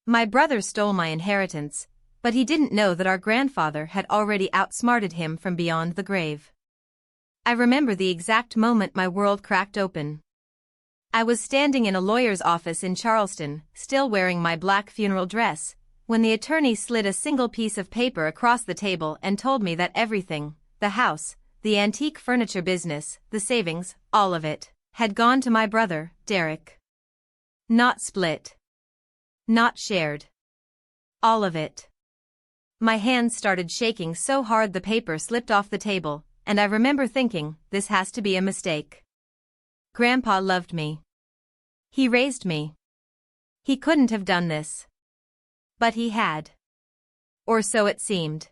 My brother stole my inheritance, but he didn't know that our grandfather had already outsmarted him from beyond the grave. I remember the exact moment my world cracked open. I was standing in a lawyer's office in Charleston, still wearing my black funeral dress, when the attorney slid a single piece of paper across the table and told me that everything, the house, the antique furniture business, the savings, all of it, had gone to my brother, Derek. Not split. Not shared. All of it. My hands started shaking so hard the paper slipped off the table, and I remember thinking, this has to be a mistake. Grandpa loved me. He raised me. He couldn't have done this. But he had. Or so it seemed.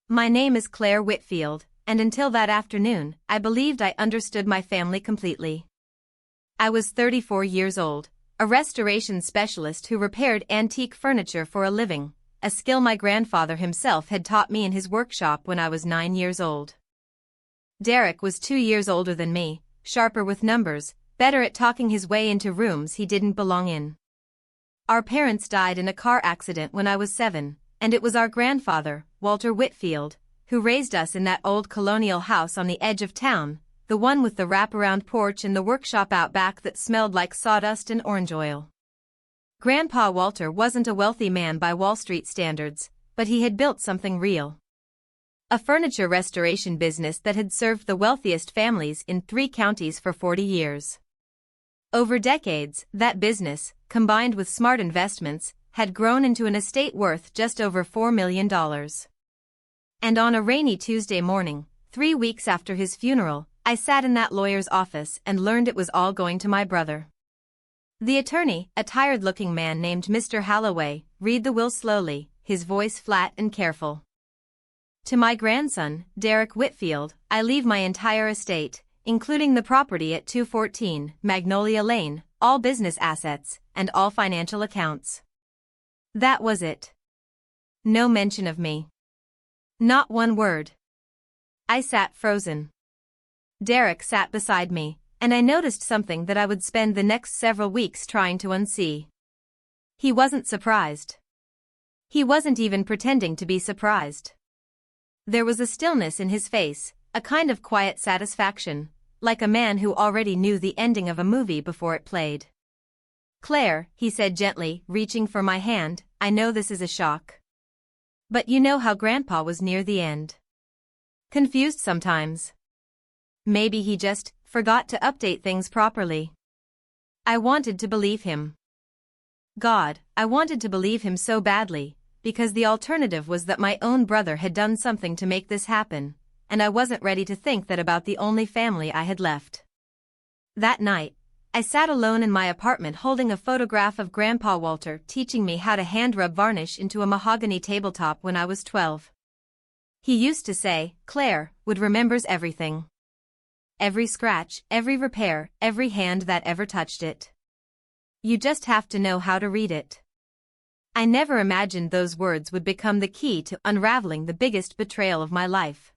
My name is Claire Whitfield, and until that afternoon, I believed I understood my family completely. I was 34 years old, a restoration specialist who repaired antique furniture for a living, a skill my grandfather himself had taught me in his workshop when I was 9 years old. Derek was 2 years older than me, sharper with numbers, better at talking his way into rooms he didn't belong in. Our parents died in a car accident when I was 7, and it was our grandfather, Walter Whitfield, who raised us in that old colonial house on the edge of town, the one with the wraparound porch and the workshop out back that smelled like sawdust and orange oil. Grandpa Walter wasn't a wealthy man by Wall Street standards, but he had built something real. A furniture restoration business that had served the wealthiest families in 3 counties for 40 years. Over decades, that business, combined with smart investments, had grown into an estate worth just over $4 million. And on a rainy Tuesday morning, 3 weeks after his funeral, I sat in that lawyer's office and learned it was all going to my brother. The attorney, a tired-looking man named Mr. Halloway, read the will slowly, his voice flat and careful. To my grandson, Derek Whitfield, I leave my entire estate, including the property at 214 Magnolia Lane, all business assets, and all financial accounts. That was it. No mention of me. Not one word. I sat frozen. Derek sat beside me, and I noticed something that I would spend the next several weeks trying to unsee. He wasn't surprised. He wasn't even pretending to be surprised. There was a stillness in his face, a kind of quiet satisfaction, like a man who already knew the ending of a movie before it played. Claire, he said gently, reaching for my hand, I know this is a shock. But you know how Grandpa was near the end. Confused sometimes. Maybe he just forgot to update things properly. I wanted to believe him. God, I wanted to believe him so badly, because the alternative was that my own brother had done something to make this happen, and I wasn't ready to think that about the only family I had left. That night, I sat alone in my apartment holding a photograph of Grandpa Walter teaching me how to hand-rub varnish into a mahogany tabletop when I was 12. He used to say, Claire, Wood remembers everything. Every scratch, every repair, every hand that ever touched it. You just have to know how to read it. I never imagined those words would become the key to unraveling the biggest betrayal of my life.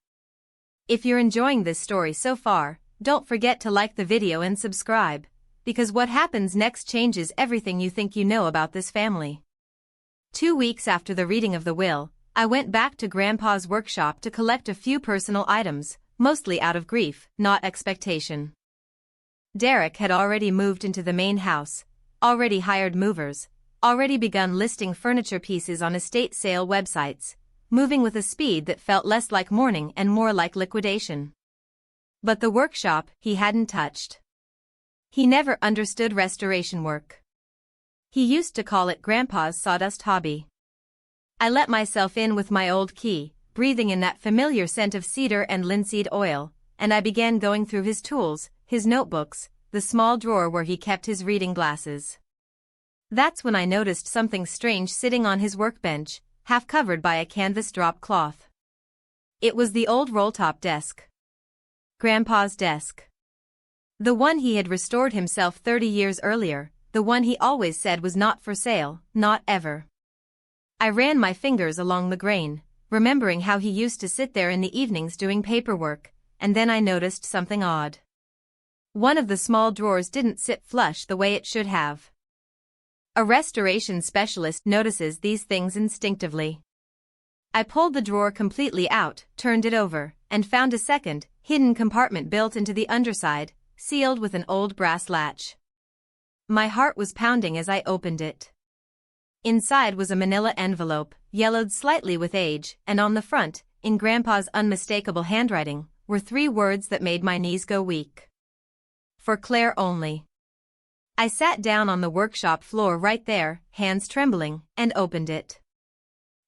If you're enjoying this story so far, don't forget to like the video and subscribe, because what happens next changes everything you think you know about this family. 2 weeks after the reading of the will, I went back to Grandpa's workshop to collect a few personal items, mostly out of grief, not expectation. Derek had already moved into the main house, already hired movers, already begun listing furniture pieces on estate sale websites, moving with a speed that felt less like mourning and more like liquidation. But the workshop he hadn't touched. He never understood restoration work. He used to call it Grandpa's sawdust hobby. I let myself in with my old key, breathing in that familiar scent of cedar and linseed oil, and I began going through his tools, his notebooks, the small drawer where he kept his reading glasses. That's when I noticed something strange sitting on his workbench, half covered by a canvas drop cloth. It was the old rolltop desk. Grandpa's desk. The one he had restored himself 30 years earlier, the one he always said was not for sale, not ever. I ran my fingers along the grain, remembering how he used to sit there in the evenings doing paperwork, and then I noticed something odd. One of the small drawers didn't sit flush the way it should have. A restoration specialist notices these things instinctively. I pulled the drawer completely out, turned it over, and found a second, hidden compartment built into the underside, sealed with an old brass latch. My heart was pounding as I opened it. Inside was a manila envelope, yellowed slightly with age, and on the front, in Grandpa's unmistakable handwriting, were 3 words that made my knees go weak. For Claire only. I sat down on the workshop floor right there, hands trembling, and opened it.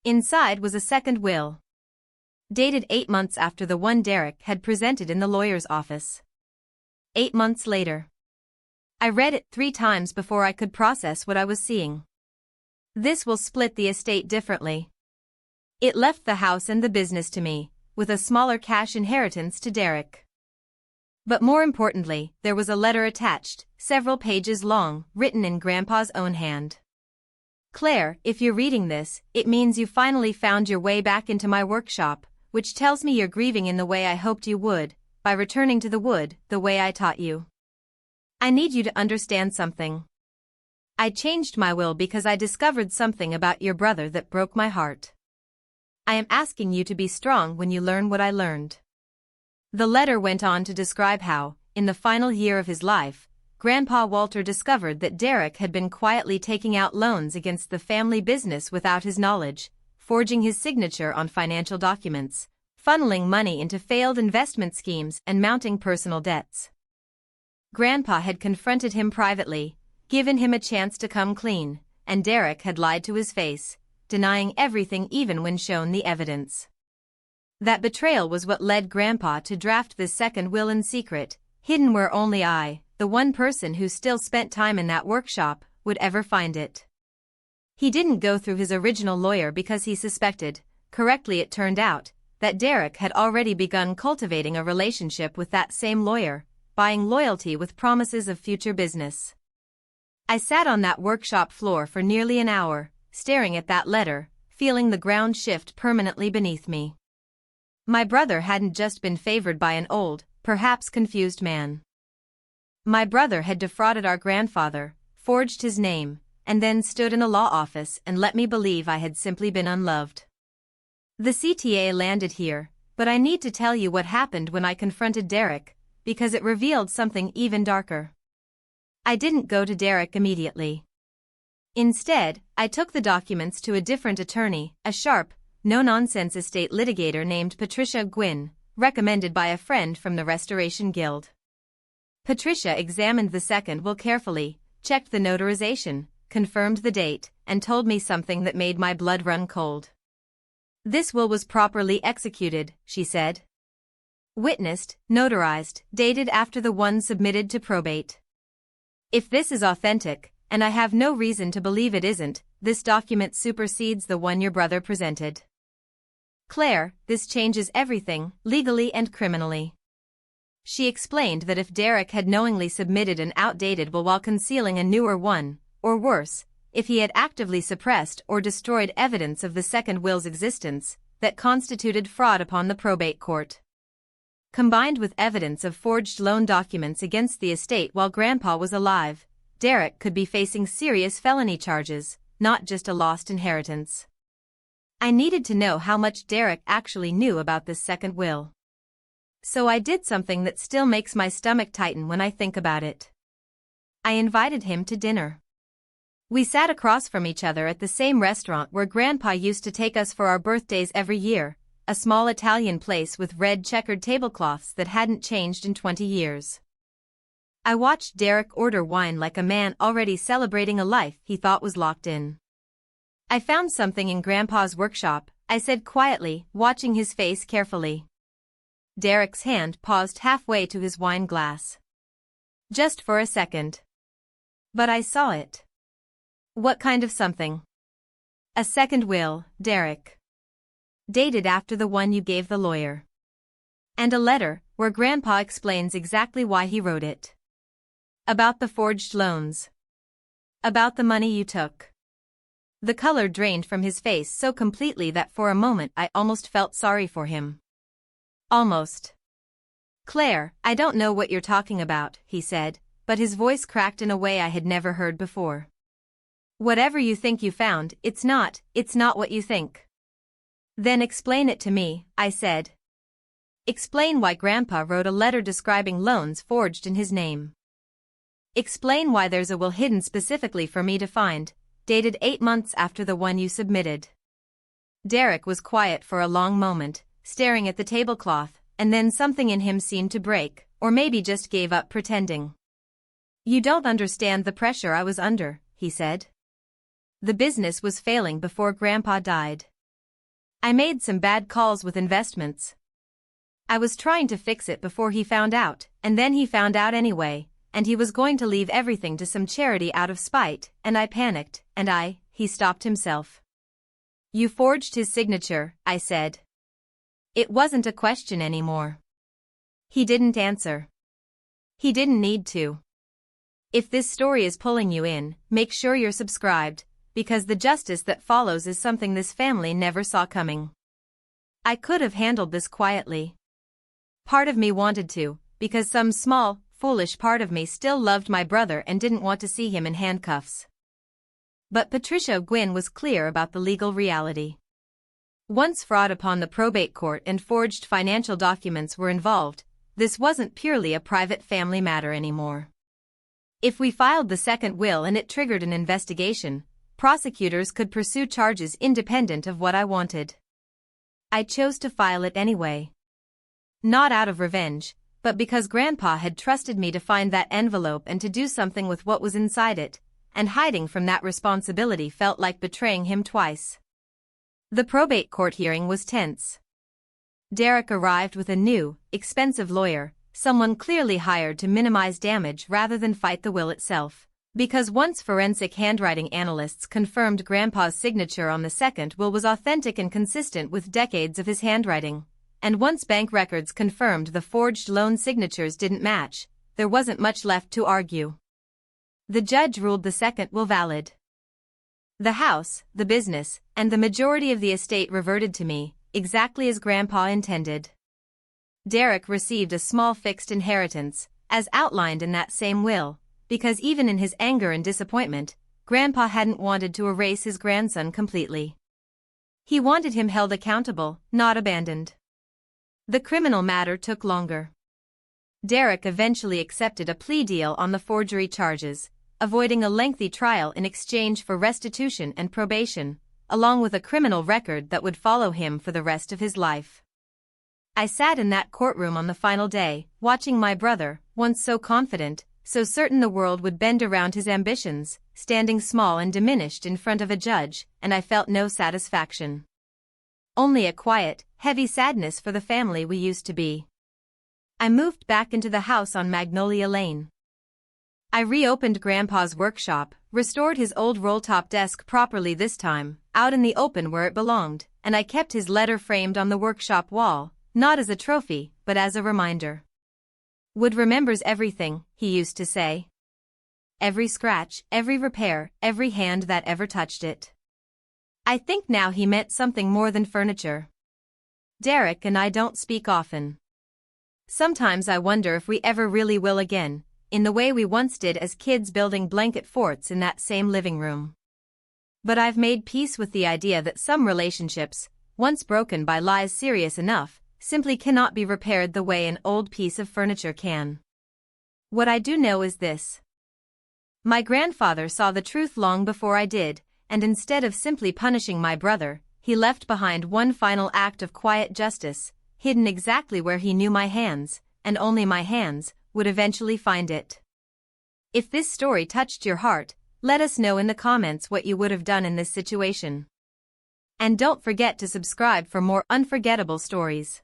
Inside was a second will. Dated 8 months after the one Derek had presented in the lawyer's office. 8 months later. I read it 3 times before I could process what I was seeing. This will split the estate differently. It left the house and the business to me, with a smaller cash inheritance to Derek. But more importantly, there was a letter attached, several pages long, written in Grandpa's own hand. Claire, if you're reading this, it means you finally found your way back into my workshop, which tells me you're grieving in the way I hoped you would, by returning to the wood, the way I taught you. I need you to understand something. I changed my will because I discovered something about your brother that broke my heart. I am asking you to be strong when you learn what I learned. The letter went on to describe how, in the final year of his life, Grandpa Walter discovered that Derek had been quietly taking out loans against the family business without his knowledge, forging his signature on financial documents, funneling money into failed investment schemes and mounting personal debts. Grandpa had confronted him privately, given him a chance to come clean, and Derek had lied to his face, denying everything even when shown the evidence. That betrayal was what led Grandpa to draft this second will in secret, hidden where only I, the one person who still spent time in that workshop, would ever find it. He didn't go through his original lawyer because he suspected, correctly it turned out, that Derek had already begun cultivating a relationship with that same lawyer, buying loyalty with promises of future business. I sat on that workshop floor for nearly an hour, staring at that letter, feeling the ground shift permanently beneath me. My brother hadn't just been favored by an old, perhaps confused man. My brother had defrauded our grandfather, forged his name, and then stood in a law office and let me believe I had simply been unloved. The CTA landed here, but I need to tell you what happened when I confronted Derek, because it revealed something even darker. I didn't go to Derek immediately. Instead, I took the documents to a different attorney, a sharp, no-nonsense estate litigator named Patricia Gwynn, recommended by a friend from the Restoration Guild. Patricia examined the second will carefully, checked the notarization, confirmed the date, and told me something that made my blood run cold. This will was properly executed, she said. Witnessed, notarized, dated after the one submitted to probate. If this is authentic, and I have no reason to believe it isn't, this document supersedes the one your brother presented. Claire, this changes everything, legally and criminally. She explained that if Derek had knowingly submitted an outdated will while concealing a newer one, or worse, if he had actively suppressed or destroyed evidence of the second will's existence, that constituted fraud upon the probate court. Combined with evidence of forged loan documents against the estate while Grandpa was alive, Derek could be facing serious felony charges, not just a lost inheritance. I needed to know how much Derek actually knew about this second will. So I did something that still makes my stomach tighten when I think about it. I invited him to dinner. We sat across from each other at the same restaurant where Grandpa used to take us for our birthdays every year, a small Italian place with red checkered tablecloths that hadn't changed in 20 years. I watched Derek order wine like a man already celebrating a life he thought was locked in. I found something in Grandpa's workshop, I said quietly, watching his face carefully. Derek's hand paused halfway to his wine glass. Just for a second. But I saw it. What kind of something? A second will, Derek. Dated after the one you gave the lawyer. And a letter, where Grandpa explains exactly why he wrote it. About the forged loans. About the money you took. The color drained from his face so completely that for a moment I almost felt sorry for him. Almost. Claire, I don't know what you're talking about, he said, but his voice cracked in a way I had never heard before. Whatever you think you found, it's not what you think. Then explain it to me, I said. Explain why Grandpa wrote a letter describing loans forged in his name. Explain why there's a will hidden specifically for me to find, dated 8 months after the one you submitted. Derek was quiet for a long moment, staring at the tablecloth, and then something in him seemed to break, or maybe just gave up pretending. You don't understand the pressure I was under, he said. The business was failing before Grandpa died. I made some bad calls with investments. I was trying to fix it before he found out, and then he found out anyway, and he was going to leave everything to some charity out of spite, and I panicked, and he stopped himself. You forged his signature, I said. It wasn't a question anymore. He didn't answer. He didn't need to. If this story is pulling you in, make sure you're subscribed, because the justice that follows is something this family never saw coming. I could have handled this quietly. Part of me wanted to, because some small, foolish part of me still loved my brother and didn't want to see him in handcuffs. But Patricia Gwynn was clear about the legal reality. Once fraud upon the probate court and forged financial documents were involved, this wasn't purely a private family matter anymore. If we filed the second will and it triggered an investigation, prosecutors could pursue charges independent of what I wanted. I chose to file it anyway. Not out of revenge, but because Grandpa had trusted me to find that envelope and to do something with what was inside it, and hiding from that responsibility felt like betraying him twice. The probate court hearing was tense. Derek arrived with a new, expensive lawyer, someone clearly hired to minimize damage rather than fight the will itself, because once forensic handwriting analysts confirmed Grandpa's signature on the second will was authentic and consistent with decades of his handwriting, and once bank records confirmed the forged loan signatures didn't match, there wasn't much left to argue. The judge ruled the second will valid. The house, the business, and the majority of the estate reverted to me, exactly as Grandpa intended. Derek received a small fixed inheritance, as outlined in that same will, because even in his anger and disappointment, Grandpa hadn't wanted to erase his grandson completely. He wanted him held accountable, not abandoned. The criminal matter took longer. Derek eventually accepted a plea deal on the forgery charges, avoiding a lengthy trial in exchange for restitution and probation, along with a criminal record that would follow him for the rest of his life. I sat in that courtroom on the final day, watching my brother, once so confident, so certain the world would bend around his ambitions, standing small and diminished in front of a judge, and I felt no satisfaction. Only a quiet, heavy sadness for the family we used to be. I moved back into the house on Magnolia Lane. I reopened Grandpa's workshop, restored his old rolltop desk properly this time, out in the open where it belonged, and I kept his letter framed on the workshop wall, not as a trophy, but as a reminder. Wood remembers everything, he used to say. Every scratch, every repair, every hand that ever touched it. I think now he meant something more than furniture. Derek and I don't speak often. Sometimes I wonder if we ever really will again, in the way we once did as kids building blanket forts in that same living room. But I've made peace with the idea that some relationships, once broken by lies serious enough, simply cannot be repaired the way an old piece of furniture can. What I do know is this. My grandfather saw the truth long before I did, and instead of simply punishing my brother, he left behind one final act of quiet justice, hidden exactly where he knew my hands, and only my hands, would eventually find it. If this story touched your heart, let us know in the comments what you would have done in this situation. And don't forget to subscribe for more unforgettable stories.